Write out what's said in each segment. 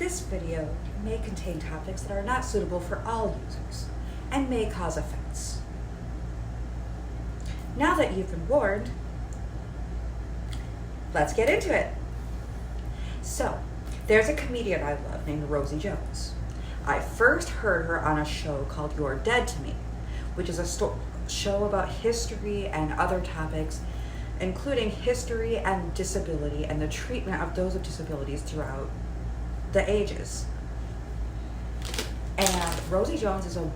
This video may contain topics that are not suitable for all users and may cause offense. Now that you've been warned, let's get into it. So, there's a comedian I love named Rosie Jones. I first heard her on a show called You're Dead to Me, which is a show about history and other topics, including history and disability and the treatment of those with disabilities throughout the ages. And Rosie Jones is an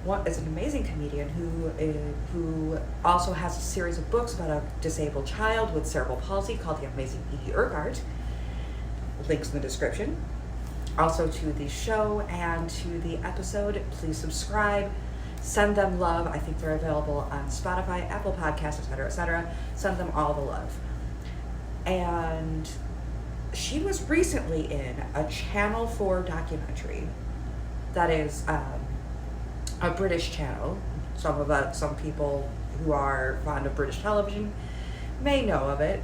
amazing comedian who also has a series of books about a disabled child with cerebral palsy called The Amazing Edie Eckhart. Links in the description. Also to the show and to the episode, please subscribe. Send them love. I think they're available on Spotify, Apple Podcasts, etc., etc. Send them all the love. And she was recently in a Channel 4 documentary that is a British channel. Some people who are fond of British television may know of it.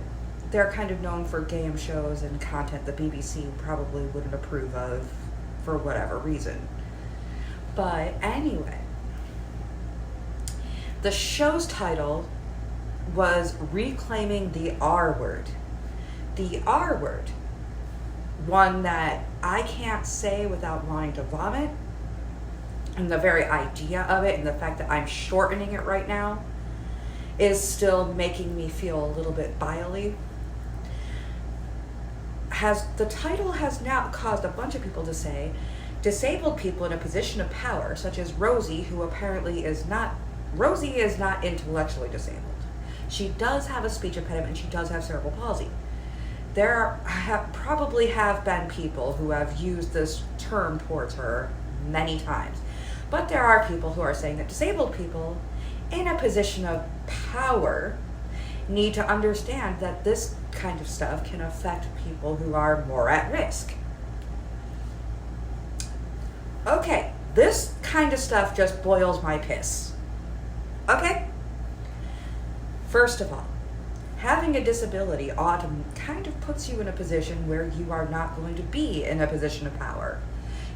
They're kind of known for game shows and content the BBC probably wouldn't approve of for whatever reason. But anyway, the show's title was Reclaiming the R Word. The R word, one that I can't say without wanting to vomit, and the very idea of it and the fact that I'm shortening it right now is still making me feel a little bit biley. The title has now caused a bunch of people to say disabled people in a position of power, such as Rosie, who apparently is not intellectually disabled. She does have a speech impediment and she does have cerebral palsy. There probably have been people who have used this term towards her many times. But there are people who are saying that disabled people in a position of power need to understand that this kind of stuff can affect people who are more at risk. Okay, this kind of stuff just boils my piss. Okay? First of all, having a disability kind of puts you in a position where you are not going to be in a position of power.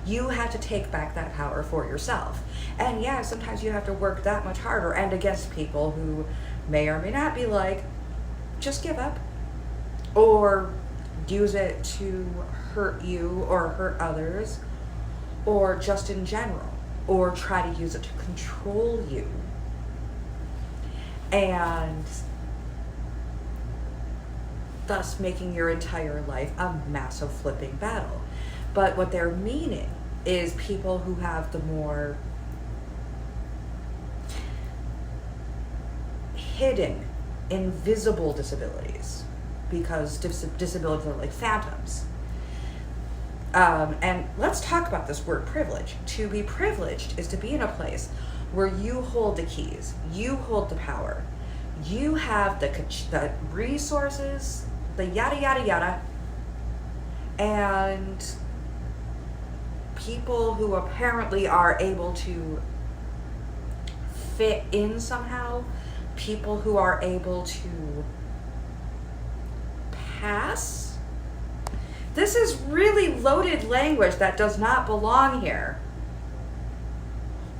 You have to take back that power for yourself. And yeah, sometimes you have to work that much harder and against people who may or may not be like, just give up. Or use it to hurt you or hurt others. Or just in general. Or try to use it to control you. And thus making your entire life a massive flipping battle. But what they're meaning is people who have the more hidden, invisible disabilities, because disabilities are like phantoms. And let's talk about this word privilege. To be privileged is to be in a place where you hold the keys, you hold the power, you have the resources, the yada yada yada, and people who apparently are able to fit in somehow, people who are able to pass. This is really loaded language that does not belong here.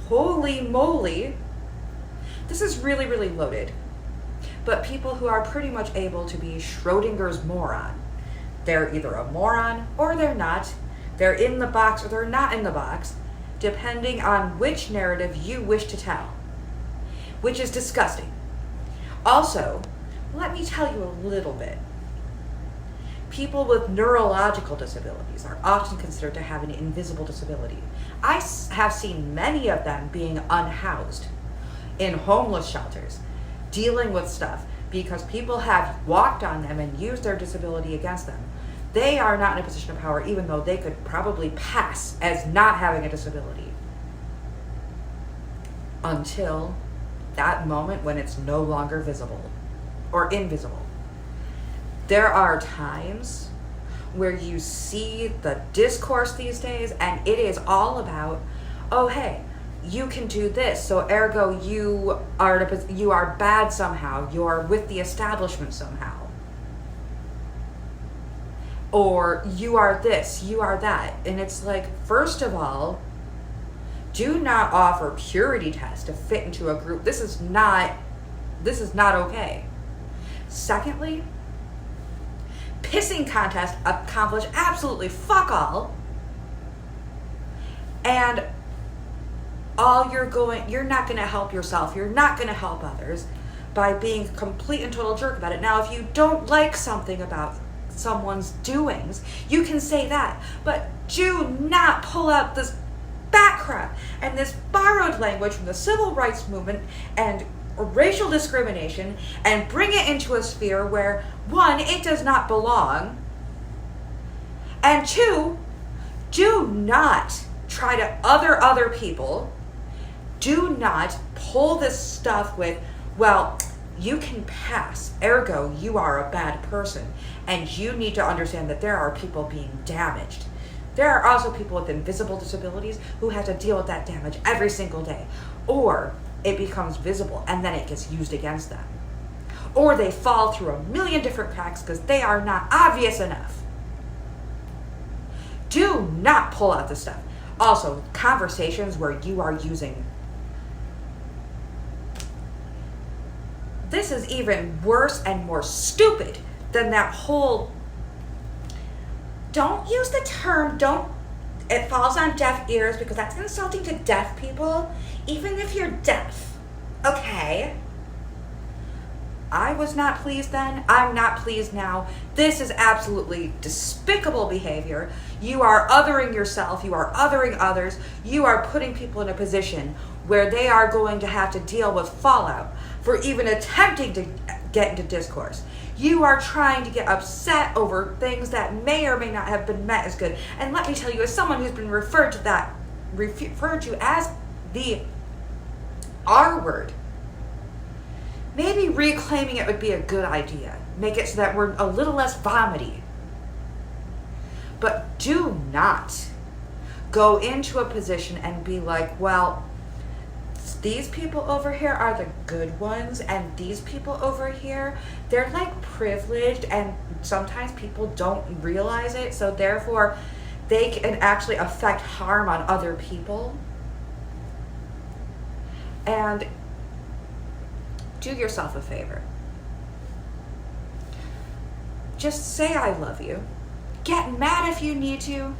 Holy moly. This is really, really loaded. But people who are pretty much able to be Schrödinger's moron. They're either a moron or they're not. They're in the box or they're not in the box, depending on which narrative you wish to tell, which is disgusting. Also, let me tell you a little bit. People with neurological disabilities are often considered to have an invisible disability. I have seen many of them being unhoused in homeless shelters, dealing with stuff because people have walked on them and used their disability against them. They are not in a position of power, even though they could probably pass as not having a disability. Until that moment when it's no longer visible or invisible. There are times where you see the discourse these days and it is all about, oh hey, you can do this, so ergo you are bad somehow, you're with the establishment somehow. or you are this, you are that. And it's like, first of all, do not offer purity tests to fit into a group. This is not okay. Secondly, pissing contests accomplish absolutely fuck all. And you're not going to help yourself. You're not going to help others by being a complete and total jerk about it. Now, if you don't like something about someone's doings, you can say that. But do not pull out this bat crap and this borrowed language from the civil rights movement and racial discrimination and bring it into a sphere where, one, it does not belong, and two, do not try to other people. Do not pull this stuff with, well, you can pass, ergo you are a bad person, and you need to understand that there are people being damaged. There are also people with invisible disabilities who have to deal with that damage every single day. Or it becomes visible and then it gets used against them. Or they fall through a million different cracks because they are not obvious enough. Do not pull out the stuff. Also, conversations where you are using... This is even worse and more stupid than that whole... Don't use the term, it falls on deaf ears because that's insulting to deaf people, even if you're deaf. Okay. I was not pleased then. I'm not pleased now. This is absolutely despicable behavior. You are othering yourself. You are othering others. You are putting people in a position where they are going to have to deal with fallout for even attempting to get into discourse. You are trying to get upset over things that may or may not have been met as good. And let me tell you, as someone who's been referred to as the R word, maybe reclaiming it would be a good idea. Make it so that we're a little less vomity. But do not go into a position and be like, well, these people over here are the good ones, and these people over here, they're like privileged, and sometimes people don't realize it, so therefore they can actually affect harm on other people. And do yourself a favor. Just say I love you. Get mad if you need to.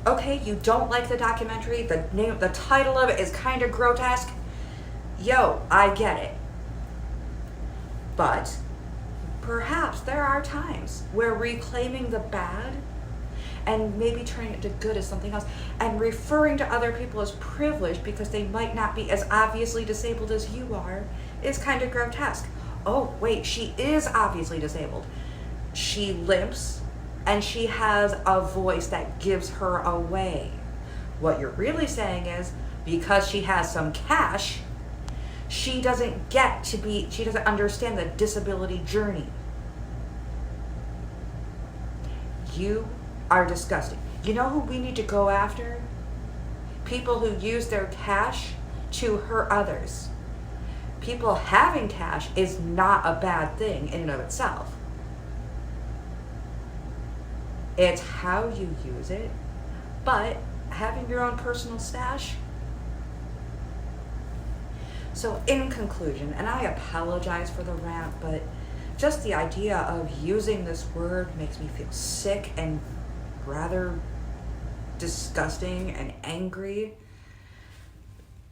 Okay, you don't like the documentary, the title of it is kind of grotesque. Yo, I get it. But perhaps there are times where reclaiming the bad and maybe turning it to good is something else, and referring to other people as privileged because they might not be as obviously disabled as you are is kind of grotesque. Oh, wait, she is obviously disabled. She limps, and she has a voice that gives her away. What you're really saying is, because she has some cash, she doesn't understand the disability journey. You are disgusting. You know who we need to go after? People who use their cash to hurt others. People having cash is not a bad thing in and of itself. It's how you use it, but having your own personal stash. So in conclusion, and I apologize for the rant, but just the idea of using this word makes me feel sick and rather disgusting and angry.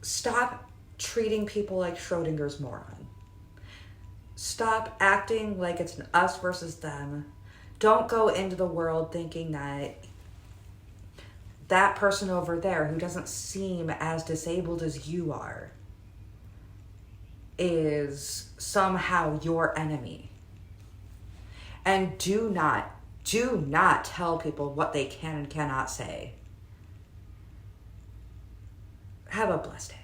Stop treating people like Schrödinger's moron. Stop acting like it's an us versus them. Don't go into the world thinking that that person over there who doesn't seem as disabled as you are is somehow your enemy. And do not tell people what they can and cannot say. Have a blessed day.